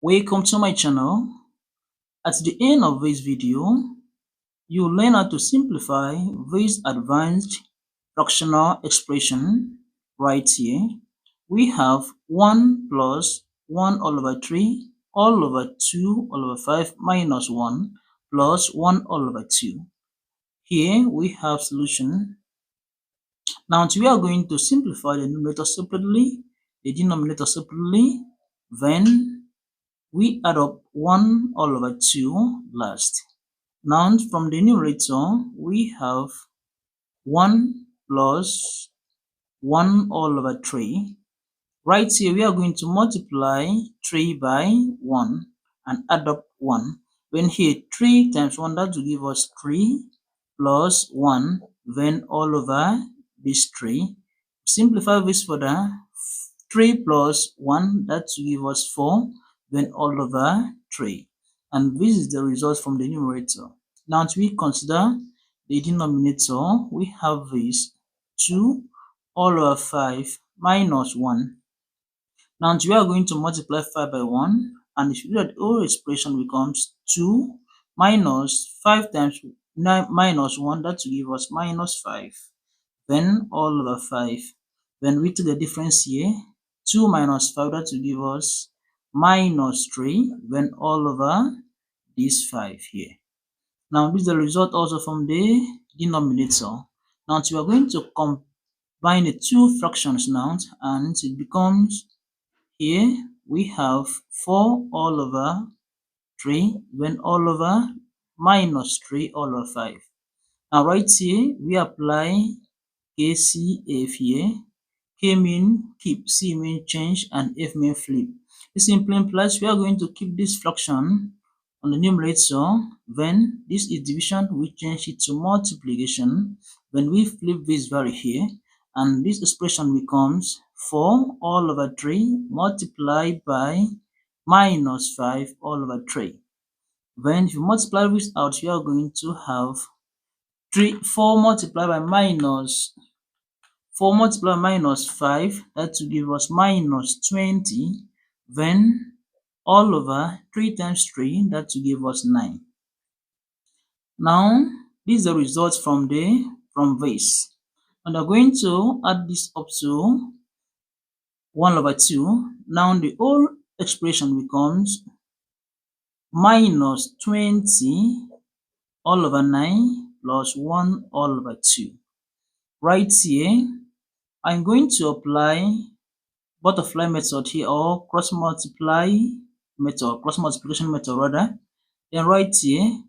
Welcome to my channel. At the end of this video, you will learn how to simplify this advanced fractional expression right here. We have 1 plus 1 all over 3 all over 2 all over 5 minus 1 plus 1 all over 2. Here we have solution. Now we are going to simplify the numerator separately, the denominator separately, then we add up 1 all over 2 last. Now from the numerator, we have 1 plus 1 all over 3. Right here, we are going to multiply 3 by 1 and add up 1. When here, 3 times 1, that will give us 3 plus 1, then all over this 3. Simplify this further, 3 plus 1, that will give us 4, then all over 3. And this is the result from the numerator. Now we consider the denominator. We have this 2 all over 5 minus 1. Now we are going to multiply 5 by 1, and if you do that, the whole expression becomes 2 minus 5 times 9 minus 1, that will give us minus 5. Then all over 5. When we take the difference here, 2 minus 5, that will give us minus 3, then all over this 5 here. Now this is the result also from the denominator. Now we are going to combine the two fractions now, and it becomes, here we have 4 all over 3, then all over minus 3 all over 5. Now right here, we apply KCF here. K mean keep, C mean change, and F mean flip. This simply implies we are going to keep this fraction on the numerator. Then this is division, we change it to multiplication. When we flip this value here, and this expression becomes 4 all over 3 multiplied by minus 5 all over 3. Then if you multiply this out, you are going to have 4 multiplied by minus 5, that will give us minus 20. Then all over 3 times 3, that will give us 9. Now this is the result from this, and I'm going to add this up to 1 over 2. Now the whole expression becomes minus 20 all over 9 plus 1 all over 2. Right here, I'm going to apply butterfly method here, or cross multiplication method rather. Then right here,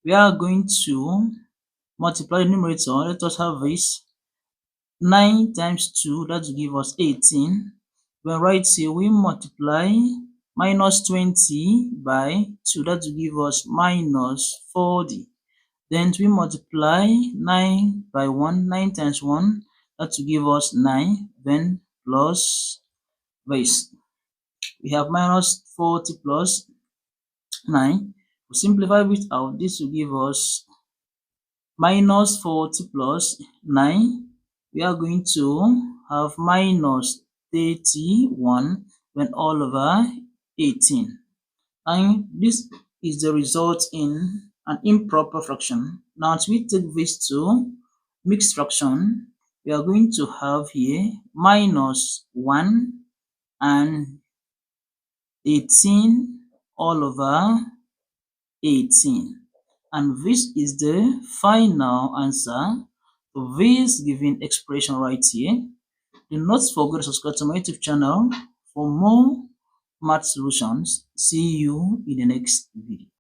we are going to multiply the numerator. Let us have this 9 times 2, that will give us 18. Then right here, we multiply minus 20 by 2, that will give us minus 40. Then we multiply 9 by 1, 9 times 1, that will give us 9, then plus this. We have minus 40 plus 9. We simplify it out, this will give us minus 40 plus 9. We are going to have minus 31, when all over 18. And this is the result in an improper fraction. Now as we take this to mixed fraction, we are going to have here minus 1 and 18 all over 18. And this is the final answer to this given expression right here. Do not forget to subscribe to my YouTube channel for more math solutions. See you in the next video.